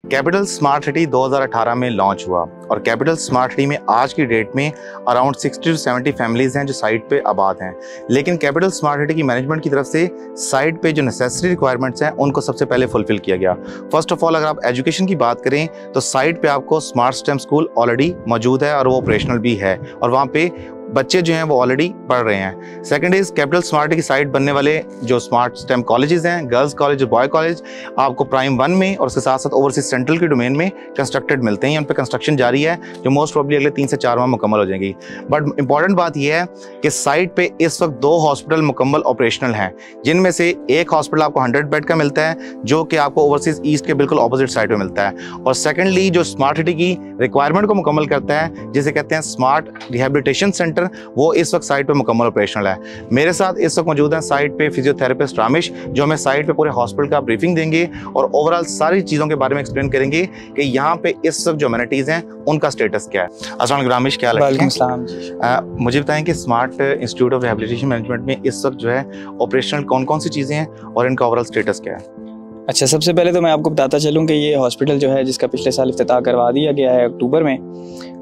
Capital smart city 2018 में launch हुआ और कैपिटल स्मार्ट सिटी में आज की डेट में अराउंड 60 to 70 फैमिलीज हैं जो साइट पे आबाद हैं। लेकिन कैपिटल स्मार्ट सिटी की मैनेजमेंट की तरफ से साइट पे जो नेसेसरी रिक्वायरमेंट्स हैं उनको सबसे पहले फुलफिल किया गया। फर्स्ट ऑफ ऑल अगर आप एजुकेशन की बात करें तो साइट पे आपको स्मार्ट स्टेम स्कूल ऑलरेडी मौजूद है और वो ऑपरेशनल भी है और वहाँ पे बच्चे जो हैं वो ऑलरेडी पढ़ रहे हैं। सेकंड इज कैपिटल स्मार्ट की साइट बनने वाले जो स्मार्ट स्टेम कॉलेजेस हैं, गर्ल्स कॉलेज और बॉय कॉलेज, आपको प्राइम 1 में और उसके साथ साथ ओवरसीज सेंट्रल के डोमेन में कंस्ट्रक्टेड मिलते हैं। उन पर कंस्ट्रक्शन जारी है जो मोस्ट प्रोबेबली अगले 3 से 4 माह मुकम्मल हो जाएंगी। बट इंपॉर्टेंट बात यह है कि साइट पे इस वक्त 2 हॉस्पिटल मुकम्मल ऑपरेशनल हैं, जिनमें से एक हॉस्पिटल आपको 100 बेड का मिलता है जो कि आपको ओवरसीज ईस्ट के बिल्कुल ऑपोजिट साइड पे मिलता है। और सेकेंडली जो स्मार्ट सिटी की रिक्वायरमेंट को मुकम्मल करता है जिसे कहते हैं स्मार्ट रिहेबिलिटेशन सेंटर, वो इस वक्त साइट पे मुकम्मल ऑपरेशनल है। मेरे साथ इस वक्त मौजूद हैं साइट पे फिजियोथेरेपिस्ट रामेश, जो हमें साइट पे पूरे हॉस्पिटल का ब्रीफिंग देंगे और ओवरऑल सारी चीज़ों के बारे में एक्सप्लेन करेंगे कि यहाँ पे इस वक्त जो अमेनिटीज़ हैं उनका स्टेटस क्या है। अस्सलाम वालेकुम रामेश, क्या है? मुझे बताएं कि smart institute of rehabilitation management में इस वक्त जो है ऑपरेशनल कौन कौन सी चीज़ें हैं और इनका ओवरऑल स्टेटस क्या है? अच्छा, सबसे पहले तो मैं आपको बताता चलूँ कि ये हॉस्पिटल जो है जिसका पिछले साल इफ्तिताह करवा दिया गया है अक्टूबर में,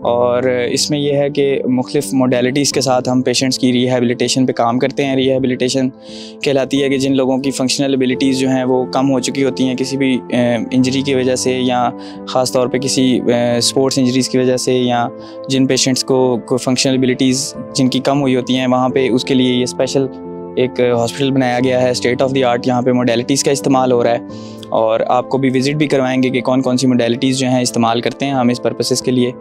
और इसमें यह है कि मुख्तलिफ मोडेलिटीज़ के साथ हम पेशेंट्स की रिहेबिलिटेशन पे काम करते हैं। रिहेबिलिटेशन कहलाती है कि जिन लोगों की फंक्शनल एबिलिटीज़ जो हैं वो कम हो चुकी होती हैं किसी भी इंजरी की वजह से या ख़ास तौर पे किसी स्पोर्ट्स इंजरीज़ की वजह से, या जिन पेशेंट्स को फंक्शनल एबिलिटीज़ जिनकी कम हुई होती हैं, वहाँ पे उसके लिए ये स्पेशल एक हॉस्पिटल बनाया गया है। स्टेट ऑफ द आर्ट यहाँ पे मोडेलिटीज़ का इस्तेमाल हो रहा है और आपको भी विज़िट भी करवाएंगे कि कौन कौन सी मोडेलिटीज़ जो हैं इस्तेमाल करते हैं हम इस पर्पसेस के लिए।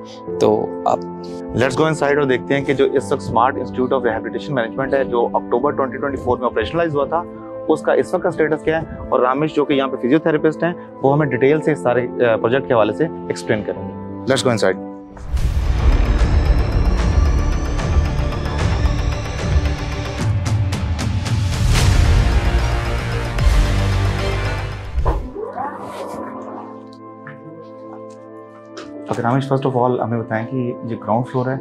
तो आप लेट्स गो इनसाइड और देखते हैं कि जो इस वक्त smart institute of rehabilitation management है जो अक्टूबर 2024 में ऑपरेशनलाइज हुआ था उसका इस वक्त का स्टेटस क्या है, और रामेश जो कि यहाँ पे फिजियोथेरेपिस्ट हैं वो हमें डिटेल से इस सारे प्रोजेक्ट के हवाले से एक्सप्लेन करेंगे। Let's go inside. Ramesh, first of all हमें बताएं कि ये ग्राउंड फ्लोर है,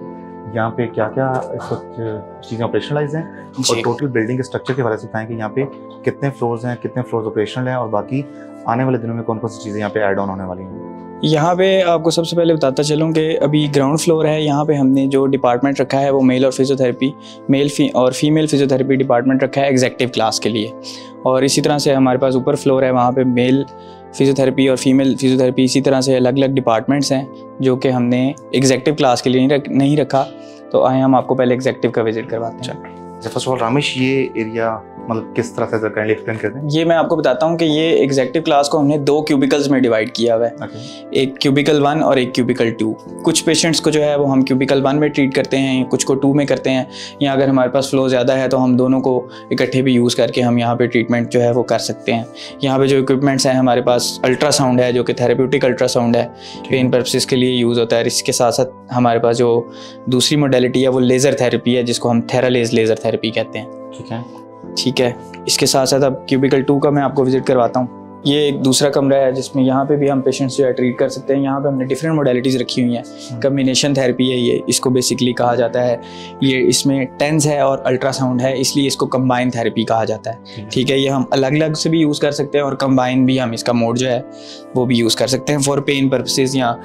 यहाँ पे क्या क्या इस वक्त चीज़ें ऑपरेशनलाइज हैं और टोटल बिल्डिंग के स्ट्रक्चर के बारे में बताएं कि यहाँ पे कितने फ्लोर्स हैं, कितने फ्लोर्स ऑपरेशनल हैं और बाकी आने वाले दिनों में कौन कौन सी चीज़ें यहाँ पे ऐड ऑन होने वाली हैं। यहाँ पे आपको सबसे पहले बताता चलूँ कि अभी ग्राउंड फ्लोर है, यहाँ पे हमने जो डिपार्टमेंट रखा है वो मेल और फिजियोथेरेपी, और फीमेल फिजियोथेरेपी डिपार्टमेंट रखा है एग्जेक्टिव क्लास के लिए। और इसी तरह से हमारे पास ऊपर फ्लोर है, वहाँ पे मेल फिजियोथेरेपी और फीमेल फिजियोथेरेपी, इसी तरह से अलग अलग डिपार्टमेंट्स हैं जो कि हमने एग्जेक्टिव क्लास के लिए नहीं रखा। तो आए हम आपको पहले एग्जेक्टिव का विजिट करवाते हैं। फर्स्ट ऑफ ऑल रामेश, ये एरिया मतलब किस तरह से काइंडली एक्सप्लेन कर दें। ये मैं आपको बताता हूँ कि ये एग्जेक्टिव क्लास को हमने 2 क्यूबिकल्स में डिवाइड किया हुआ है। एक क्यूबिकल 1 और एक क्यूबिकल 2। कुछ पेशेंट्स को जो है वो हम क्यूबिकल 1 में ट्रीट करते हैं, कुछ को 2 में करते हैं, या अगर हमारे पास फ्लो ज़्यादा है तो हम दोनों को इकट्ठे भी यूज़ करके हम यहाँ पे ट्रीटमेंट जो है वो कर सकते हैं। यहाँ पे जो इक्विपमेंट्स हैं, हमारे पास अल्ट्रासाउंड है जो कि थेरेप्यूटिक अल्ट्रासाउंड है, पेन पर्पसेस के लिए यूज़ होता है। इसके साथ साथ हमारे पास जो दूसरी मोडेलिटी है वो लेज़र थेरेपी है जिसको हम थेरालेज लेज़र थेरेपी कहते हैं। ठीक है। इसके साथ साथ अब क्यूबिकल 2 का मैं आपको विजिट करवाता हूँ। ये एक दूसरा कमरा है जिसमें यहाँ पे भी हम पेशेंट्स जो है ट्रीट कर सकते हैं। यहाँ पे हमने डिफरेंट मोडेलिटीज़ रखी हुई हैं। कम्बिनेशन थेरेपी है ये, इसको बेसिकली कहा जाता है। ये इसमें टेंस है और अल्ट्रासाउंड है, इसलिए इसको कंबाइन थेरेपी कहा जाता है। ठीक है। ये हम अलग अलग से भी यूज़ कर सकते हैं और कंबाइन भी हम इसका मोड जो है वो भी यूज़ कर सकते हैं फॉर पेन पर्पसेस या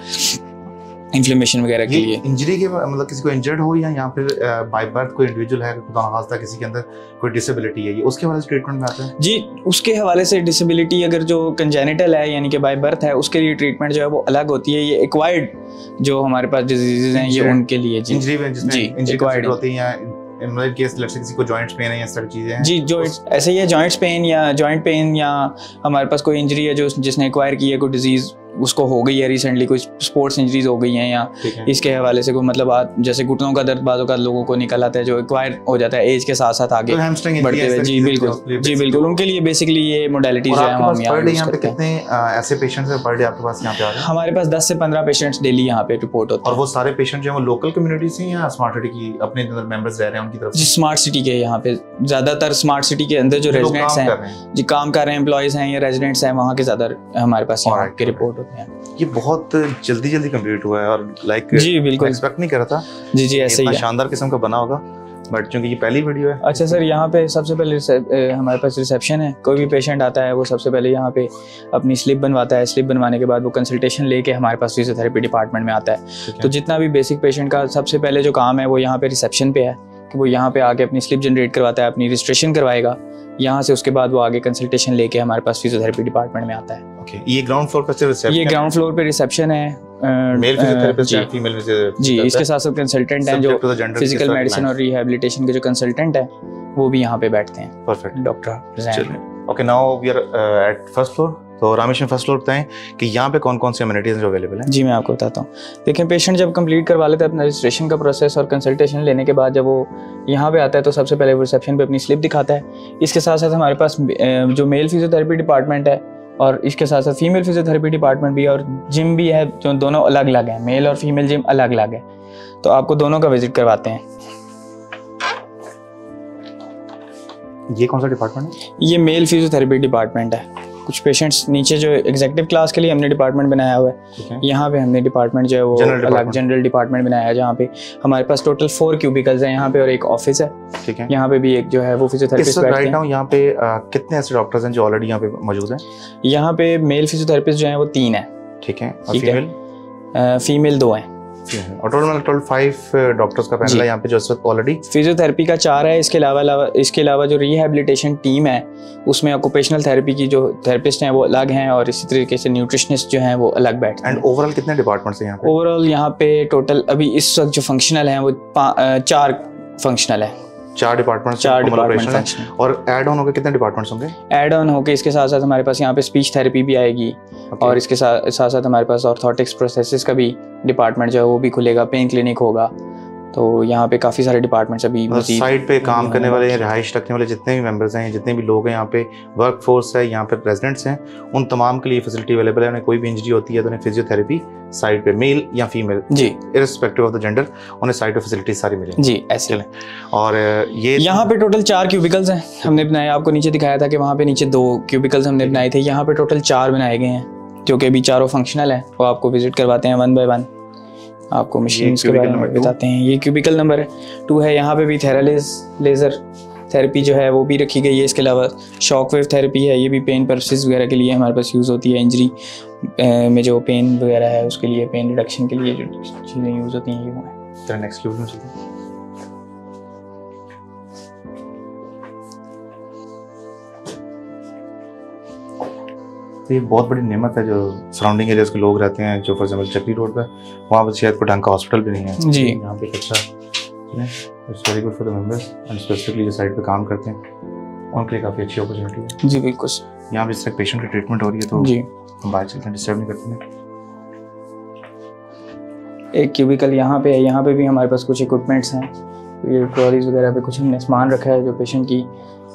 इन्फ्लेमेशन वगैरह के लिए। इंजरी के मतलब किसी को इंजर्ड हो या फिर बाय बर्थ कोई इंडिविजुअल है, खुदा न खास्ता किसी के अंदर कोई डिसेबिलिटी है, ये उसके हवाले से ट्रीटमेंट में आता है? जी, उसके हवाले से डिसेबिलिटी अगर जो कंजेनिटल है यानी कि बाय बर्थ है उसके लिए ट्रीटमेंट जो है वो अलग होती है। ये एक्वायर्ड जो हमारे पास डिजीजेज हैं ये उनके लिए जी एक्वायर्ड होती हैं। इन केस किसी को जॉइंट्स पेन है या सारी चीजें हैं जी, जॉइंट्स ऐसे ही है, जॉइंट्स पेन या जॉइंट पेन, या हमारे पास कोई इंजरी है जो जिसने एक्वायर की है, कोई डिजीज उसको हो गई है रिसेंटली, कुछ स्पोर्ट्स इंजरीज हो गई हैं, या इसके हवाले से कोई मतलब जैसे घुटनों का दर्द बाजों का लोगों को निकल आता है जो एक्वायर हो जाता है एज के साथ साथ आगे बढ़ते हुए। जी बिल्कुल, उनके लिए बेसिकली ये मोडेलिटीज है। हम यहाँ पे कितने ऐसे पेशेंट्स हैं पर डे आपके पास यहाँ पे आ रहे हैं? हमारे पास 10 से 15 पेशेंट्स डेली यहाँ पे रिपोर्ट होते हैं। और वो सारे पेशेंट जो है वो लोकल कम्युनिटी से या स्मार्ट सिटी की अपने अंदर मेंबर्स रह रहे हैं उनकी तरफ से? स्मार्ट सिटी के यहाँ पे ज्यादातर स्मार्ट सिटी के अंदर जो रेजिडेंट्स हैं जी काम कर रहे हैं, एम्प्लॉइज हैं या रेजिडेंट्स हैं, वहाँ के ज्यादा हमारे पास यहाँ के रिपोर्ट होते हैं। ये बहुत जल्दी कंप्लीट हुआ है और लाइक जी बिल्कुल एक्सपेक्ट नहीं कर रहा था जी ऐसे ही शानदार किस्म का बना होगा। बट चूंकि ये पहली वीडियो है। अच्छा सर, यहाँ पे सबसे पहले हमारे पास रिसेप्शन है। कोई भी पेशेंट आता है वो सबसे पहले यहाँ पे अपनी स्लिप बनवाता है। स्लिप बनवाने के बाद वो कंसल्टेशन लेके हमारे पास फिजियोथेरेपी डिपार्टमेंट में आता है। तो जितना भी बेसिक पेशेंट का सबसे पहले जो काम है वो यहाँ पे रिसेप्शन पे है कि वो यहाँ पे आके अपनी स्लिप जनरेट करवाता है, अपनी रजिस्ट्रेशन करवाएगा। यहाँ से उसके बाद वो आगे कंसल्टेशन लेके हमारे पास फिजियोथेरेपी डिपार्टमेंट में आता है। ओके, ये ग्राउंड फ्लोर पर सिर्फ रिसेप्शन? ये ग्राउंड फ्लोर पे रिसेप्शन है। मेल फिजियोथेरेपिस्ट है, फीमेल फिजियोथेरेपिस्ट जी, इसके साथ साथ कंसल्टेंट हैं जो फिजिकल मेडिसिन और रिहैबिलिटेशन के जो कंसल्टेंट हैं वो भी यहाँ पे बैठते हैं। Perfect doctor. Okay, now we are at first floor. तो रामेश फर्स्ट फ्लोर बताएं कि यहाँ पे कौन कौन सी अमेनिटीज जो अवेलेबल हैं? जी मैं आपको बताता हूँ। देखें, पेशेंट जब कंप्लीट करवा लेते हैं अपना रजिस्ट्रेशन का प्रोसेस और कंसल्टेशन लेने के बाद जब वो यहाँ पे आता है तो सबसे पहले वो रिसेप्शन पे अपनी स्लिप दिखाता है। इसके साथ साथ हमारे पास जो मेल फिजियोथेरेपी डिपार्टमेंट है और इसके साथ साथ फीमेल फिजियोथेरेपी डिपार्टमेंट भी है और जिम भी है, जो दोनों अलग अलग हैं। मेल और फीमेल जिम अलग अलग है, तो आपको दोनों का विजिट करवाते हैं। ये कौन सा डिपार्टमेंट है? ये मेल फिजियोथेरेपी डिपार्टमेंट है। कुछ पेशेंट्स नीचे जो एग्जीक्यूटिव क्लास के लिए हमने डिपार्टमेंट बनाया हुआ है, यहाँ पे हमने डिपार्टमेंट जो है वो अलग जनरल डिपार्टमेंट बनाया है, जहाँ पे हमारे पास टोटल 4 क्यूबिकल्स हैं यहाँ पे और एक ऑफिस है। ठीक है, यहाँ पे भी एक जो है वो फिजियोथेरेपिस्ट बैठते हैं। यहाँ पे कितने ऐसे डॉक्टर्स हैं जो ऑलरेडी यहाँ पे मौजूद हैं? यहाँ पे मेल फिजियोथेरेपिस्ट जो है वो 3 है। ठीक है, और फीमेल 2 हैं। और टोटल 5 डॉक्टर्स का पैनल है यहाँ पे जो इस वक्त ऑलरेडी। फिजियोथेरेपी का 4 है। इसके अलावा जो रिहैबिलिटेशन टीम है उसमें ऑक्यूपेशनल थेरेपी की जो थेरेपिस्ट हैं वो अलग हैं और इसी तरीके से न्यूट्रिशनिस्ट जो हैं वो अलग बैठते हैं। एंड ओवरऑल कितने डिपार्टमेंट्स हैं यहाँ पे? ओवरऑल यहाँ पे टोटल अभी इस वक्त जो फंक्शनल हैं वो 4 फंक्शनल है। 4 डिपार्टमेंट और ऐड ऑन होकर कितने डिपार्टमेंट्स होंगे? ऐड ऑन होकर इसके साथ साथ हमारे पास यहाँ पे स्पीच थेरेपी भी आएगी। और इसके साथ साथ हमारे पास ऑर्थोटिक्स प्रोसेसेस का भी डिपार्टमेंट जो है वो भी खुलेगा। पेन क्लिनिक होगा। तो यहाँ पे काफ़ी सारे डिपार्टमेंट्स अभी साइट पे काम करने वाले, रिहाइश रखने वाले जितने भी मेंबर्स हैं, जितने भी लोग हैं यहाँ पे, वर्क फोर्स है यहाँ पे, रेजिडेंट्स हैं, उन तमाम के लिए फैसिलिटी अवेलेबल है। उन्हें कोई भी इंजरी होती है तो उन्हें फिजियोथेरेपी साइट पे, मेल या फीमेल जी, इररिस्पेक्टिव ऑफ द जेंडर, उन्हें साइट पे फैसिलिटी सारी मिलेंगी जी। ऐसे और ये यहाँ पे टोटल 4 क्यूबिकल्स हैं हमने बनाए। आपको नीचे दिखाया था कि वहाँ पे नीचे 2 क्यूबिकल्स हमने बनाए थे। यहाँ पे टोटल 4 बनाए गए हैं जो कि अभी चारों फंक्शनल है। वो आपको विजिट करवाते हैं 1 बाय 1, आपको मशीन के बारे में बताते हैं। ये क्यूबिकल नंबर 2 है। यहाँ पे भी लेज़र थेरेपी जो है वो भी रखी गई है। इसके अलावा शॉक वेव थेरेपी है, ये भी पेन पर्पसेस वगैरह के लिए हमारे पास यूज़ होती है। इंजरी में जो पेन वगैरह है उसके लिए, पेन रिडक्शन के लिए जो चीज़ें यूज़ होती हैं ये वो है। नेक्स्ट क्यूबिकल में चलते हैं। तो ये बहुत बड़ी नेमत है जो सराउंडिंग एरियाज के लोग रहते हैं, जो फॉर एग्जांपल चक्री रोड पर, वहाँ पर शायद कोई ढंग का हॉस्पिटल भी नहीं है जी। यहाँ पे अच्छा it's very good for the members and specifically जो साइड पे काम करते हैं उनके लिए काफ़ी अच्छी अपॉर्चुनिटी है जी। बिल्कुल, यहाँ पे जिस तरह पेशेंट की ट्रीटमेंट हो रही है तो जी हम बाहर चलते हैं, डिस्टर्ब नहीं करते हैं। एक क्यूबिकल यहाँ पे है। यहाँ पे भी हमारे पास कुछ इक्विपमेंट्स हैं। ये ट्रॉलीज वगैरह पे कुछ हमने सामान रखा है जो पेशेंट की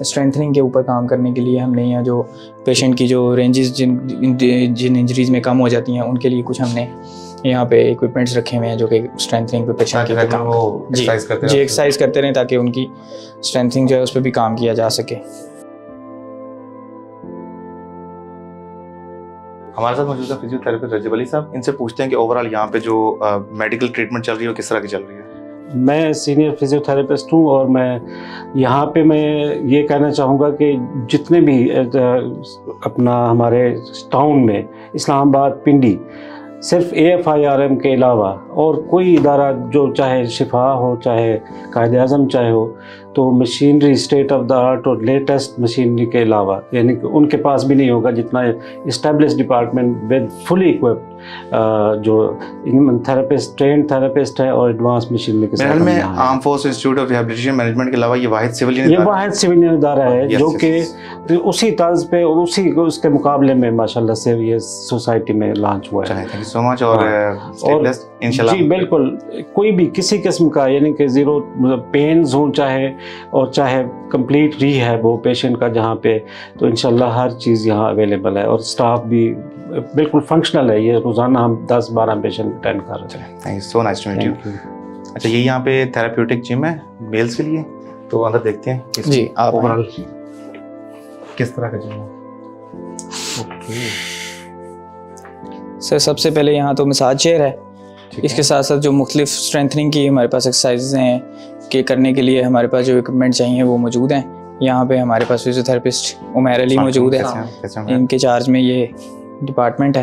स्ट्रेंथनिंग के ऊपर काम करने के लिए हमने, या जो पेशेंट की जो रेंजेस जिन इंजरीज में कम हो जाती हैं उनके लिए कुछ हमने यहाँ पे इक्विपमेंट्स रखे हुए हैं जो कि स्ट्रेंथनिंग पे पेशेंट के काम जी एक्सरसाइज करते रहें ताकि उनकी स्ट्रेंथनिंग जो है उस पर भी काम किया जा सके। हमारे साथ मौजूद है फिजियोथेरेपिस्ट रजब अली साहब। इनसे पूछते हैं कि ओवरऑल यहाँ पे जो मेडिकल ट्रीटमेंट चल रही है वो किस तरह की चल रही है? मैं सीनियर फिजियोथेरेपिस्ट हूँ और मैं यहाँ पे मैं ये कहना चाहूँगा कि जितने भी अपना हमारे टाउन में इस्लामाबाद, पिंडी, सिर्फ AFIRM के अलावा और कोई इदारा जो चाहे शिफा हो, चाहे कायदे आज़म चाहे हो, तो machinery state of the art और लेटेस्ट मशीनरी के अलावा यानी कि उनके पास भी नहीं होगा जितना establish department with fully equipped जो थेरेपिस्ट, ट्रेंड थेरेपिस्ट है और एडवांस मशीनरी के साथ में arm force institute of rehabilitation management के अलावा ये वाहिद सिविलियन इदारा है जो कि उसी तर्ज पे और उसके मुकाबले में माशाल्लाह से ये सोसाइटी में लॉन्च हुआ है। Thank you so much. और इंशाल्लाह जी बिल्कुल, कोई भी किसी किस्म का यानी कि ज़ीरो पेन्स हों चाहे कंप्लीट रीहैब हो पेशेंट का जहाँ पे, तो इंशाल्लाह हर चीज़ यहाँ अवेलेबल है और स्टाफ भी बिल्कुल फंक्शनल है। ये रोज़ाना हम 10-12 पेशेंट अटेंड कर रहे हैं। Thank you so nice to meet you. अच्छा, ये यहाँ पे थेराप्यूटिक जिम है मेल्स के लिए, तो अंदर देखते हैं जी आप ओवरऑल किस तरह का जिम है। ओके सर, सबसे पहले यहाँ तो मसाज चेयर है। इसके साथ साथ जो मुख्तलिफ स्ट्रेंथनिंग की हमारे पास एक्सरसाइजेज हैं, उसके करने के लिए हमारे पास जो इक्विपमेंट चाहिए वो मौजूद हैं। यहाँ पे हमारे पास फिजियोथेरेपिस्ट उमैर अली मौजूद है, इनके चार्ज में ये डिपार्टमेंट है।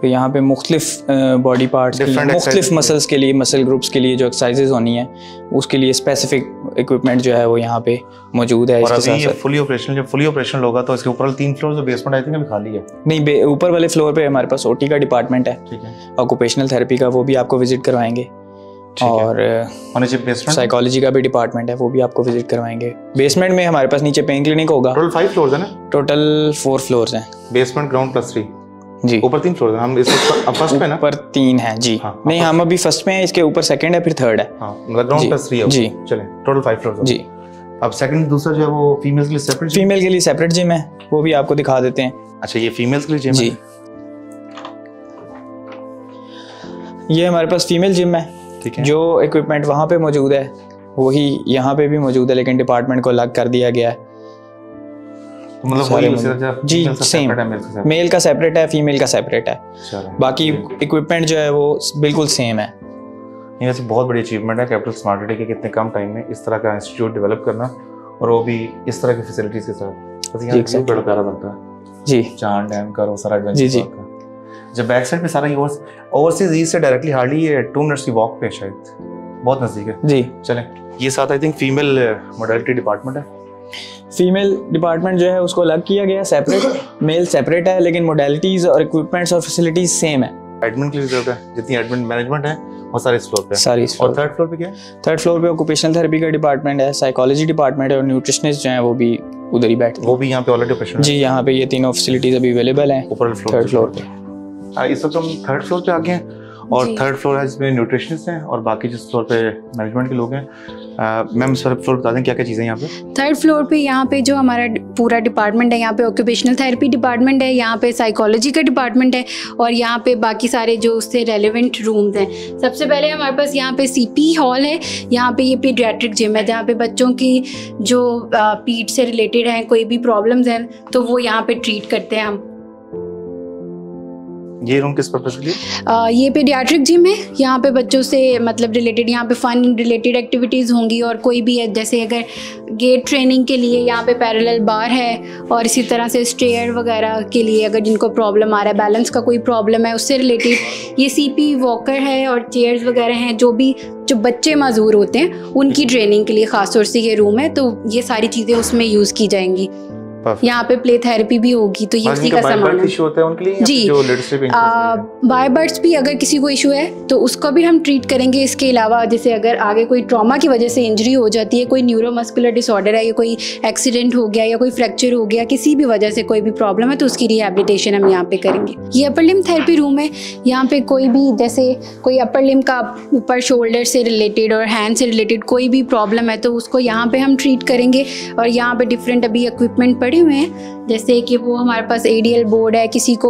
तो यहाँ पे मुख्तलिफ बॉडी पार्ट्स के लिए, मुख्तलिफ मसल्स के लिए, मसल ग्रुप्स के लिए जो एक्सरसाइजेज होनी है उसके लिए स्पेसिफिक इक्विपमेंट जो है वो यहाँ पे मौजूद है। और अभी ये फुली ऑपरेशनल, जब फुली ऑपरेशनल होगा तो इसके ऊपर वाले 3 फ्लोर, जो बेसमेंट आई थिंक अभी खाली है। नहीं, ऊपर वाले फ्लोर पे हमारे पास ओटी का डिपार्टमेंट है, ठीक है, ऑक्यूपेशनल थेरेपी का, वो भी आपको विजिट करवाएंगे। और साइकोलॉजी का भी डिपार्टमेंट है, वो भी आपको विजिट करवाएंगे। बेसमेंट में हमारे पास नीचे पेन क्लिनिक होगा। टोटल 5 फ्लोर्स है ना? टोटल 4 फ्लोर्स हैं, बेसमेंट, ग्राउंड प्लस 3 जी। ऊपर 3 फ्लोर है। हम इस फर्स्ट पे ना, ऊपर 3 हैं जी। हाँ, नहीं, हम अभी फर्स्ट में हैं, इसके ऊपर सेकंड है, फिर थर्ड है। हां, मतलब ग्राउंड प्लस 3 है जी। चलें, टोटल 5 फ्लोर्स जी। अब सेकंड, दूसरा जो है वो फीमेल्स के लिए सेपरेट, फीमेल के लिए सेपरेट जिम है, वो भी आपको दिखा देते हैं। अच्छा, ये फीमेल्स के लिए जिम जी। है ये हमारे पास फीमेल जिम है, ठीक है। जो इक्विपमेंट वहाँ पे मौजूद है वही यहाँ पे भी मौजूद है, लेकिन डिपार्टमेंट को अलग कर दिया गया है। मतलब वही जी, सेम, मेल का सेपरेट है, फीमेल का सेपरेट है, बाकी इक्विपमेंट जो है वो बिल्कुल सेम है। ये वैसे बहुत बड़ी अचीवमेंट है कैपिटल स्मार्ट सिटी के, कितने कम टाइम में इस तरह का इंस्टीट्यूट डेवलप करना, और वो भी इस तरह की फैसिलिटीज के साथ। यहाँ बड़ा प्यारा बनता है जी, चांद डैम का सारा एडवेंचर का। जब बैक साइड पे सारा ये ओवरसीज ईस्ट से डायरेक्टली हार्डली 2 मिनट्स की वॉक पे, शायद बहुत नजदीक है जी। चलें, ये साथ I think female modality department है। फीमेल डिपार्टमेंट जो है उसको अलग किया गया सेपरेट, मेल सेपरेट है, लेकिन मोडालिटीज और इक्विपमेंट्स और फैसिलिटीज सेम है। एडमिन के लिए जरूरत है, जितनी एडमिन मैनेजमेंट है वो सारे इस फ्लोर पे, सारी। और थर्ड फ्लोर पे क्या है? थर्ड फ्लोर पे ऑक्यूपेशनल थेरेपी का डिपार्टमेंट है, साइकोलॉजी डिपार्टमेंट है, और न्यूट्रिशनिस्ट जो है वो भी उधर ही बैठते हैं। वो भी यहाँ पे ऑलरेडी ऑपरेशनल जी। यहाँ पे ये तीनों फैसिलिटीज अभी अवेलेबल हैं ऊपर थर्ड फ्लोर पे। इस वक्त हम थर्ड फ्लोर पे आ गए हैं, और थर्ड फ्लोर है जिसमें न्यूट्रिशनिस्ट हैं, और बाकी जिस फ्लोर पे मैनेजमेंट के लोग हैं। मैम इस फ्लोर बता दें क्या क्या चीज़ें यहाँ पे? थर्ड फ्लोर पे यहाँ पे जो हमारा पूरा डिपार्टमेंट है, यहाँ पे ऑक्यूपेशनल थेरेपी डिपार्टमेंट है, यहाँ पे साइकोलॉजी का डिपार्टमेंट है, और यहाँ पे बाकी सारे जो उससे रेलेवेंट रूम्स हैं। सबसे पहले हमारे पास यहाँ पे सीपी हॉल है, यहाँ पे ये पीडियाट्रिक जिम है, जहाँ पे बच्चों की जो पीठ से रिलेटेड हैं, कोई भी प्रॉब्लम्स हैं तो वो यहाँ पे ट्रीट करते हैं हम। ये रूम किस पर्पस के लिए? ये पीडियाट्रिक जिम है, यहाँ पे बच्चों से मतलब रिलेटेड, यहाँ पे फन रिलेटेड एक्टिविटीज़ होंगी, और कोई भी है जैसे अगर गेट ट्रेनिंग के लिए यहाँ पे पैरेलल बार है, और इसी तरह से स्टेयर वगैरह के लिए अगर जिनको प्रॉब्लम आ रहा है, बैलेंस का कोई प्रॉब्लम है उससे रिलेटेड ये सीपी वॉकर है, और चेयर्स वगैरह हैं। जो बच्चे माजूर होते हैं उनकी ट्रेनिंग के लिए ख़ास तौर से ये रूम है, तो ये सारी चीज़ें उसमें यूज़ की जाएंगी। यहाँ पे प्ले थेरेपी भी होगी, तो ये उसी का सामान है जी। बाय बर्ड्स भी अगर किसी को इशू है तो उसको भी हम ट्रीट करेंगे। इसके अलावा जैसे अगर आगे कोई ट्रॉमा की वजह से इंजरी हो जाती है, कोई न्यूरोमस्कुलर डिसऑर्डर है, या कोई एक्सीडेंट हो गया, या कोई फ्रैक्चर हो गया, किसी भी वजह से कोई भी प्रॉब्लम है, तो उसकी रिहैबिलिटेशन हम यहाँ पे करेंगे। ये अपर लिम्ब थेरेपी रूम है, यहाँ पे कोई भी जैसे कोई अपर लिम्ब का ऊपर शोल्डर से रिलेटेड और हैंड से रिलेटेड कोई भी प्रॉब्लम है तो उसको यहाँ पे हम ट्रीट करेंगे। और यहाँ पे डिफरेंट अभी इक्विपमेंट पड़े हुए हैं, जैसे कि वो हमारे पास ADL बोर्ड है। किसी को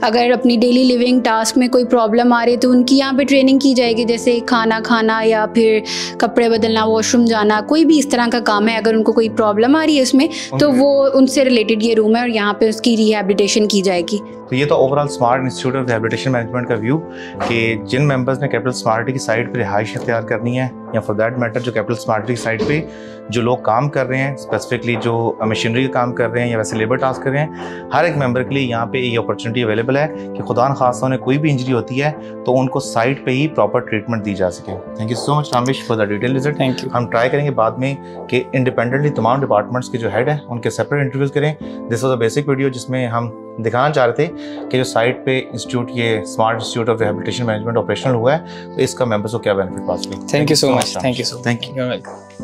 अगर अपनी डेली लिविंग टास्क में कोई प्रॉब्लम आ रही है तो उनकी यहाँ पे ट्रेनिंग की जाएगी, जैसे खाना खाना या फिर कपड़े बदलना, वॉशरूम जाना, कोई भी इस तरह का काम है। अगर उनको कोई प्रॉब्लम आ रही है उसमें तो वो उनसे रिलेटेड ये रूम है, और यहाँ पे उसकी रिहैबिलिटेशन की जाएगी। तो ये तो overall smart institute of rehabilitation management का व्यू, कि जिन मेंबर्स ने कैपिटल स्मार्ट सिटी की साइट पर रिहाइश इख्तियार करनी है, या फॉर दैट मैटर जो कैपिटल स्मार्ट सिटी की साइट पे जो लोग काम कर रहे हैं, स्पेसिफिकली जो मशीनरी का काम कर रहे हैं या वैसे लेबर टास्क कर रहे हैं, हर एक मेंबर के लिए यहाँ पे ये अपॉर्चुनिटी अवेलेबल है कि खुदा न खासा उन्हें कोई भी इंजरी होती है तो उनको साइट पे ही प्रॉपर ट्रीटमेंट दी जा सके। Thank you so much Ramesh for the detail visit. Thank you. हम ट्राई करेंगे बाद में कि इंडिपेंडेंटली तमाम डिपार्टमेंट्स के जो हेड हैं उनके सेपरेट इंटरव्यूज करें। This was a basic video जिसमें हम दिखाना चाह रहे थे कि जो साइट पे इंस्टीट्यूट, ये smart institute of rehabilitation management operational हुआ है, तो इसका मेंबर्स को क्या benefit possible. Thank you so much. Thank you so much. Thank you. Welcome.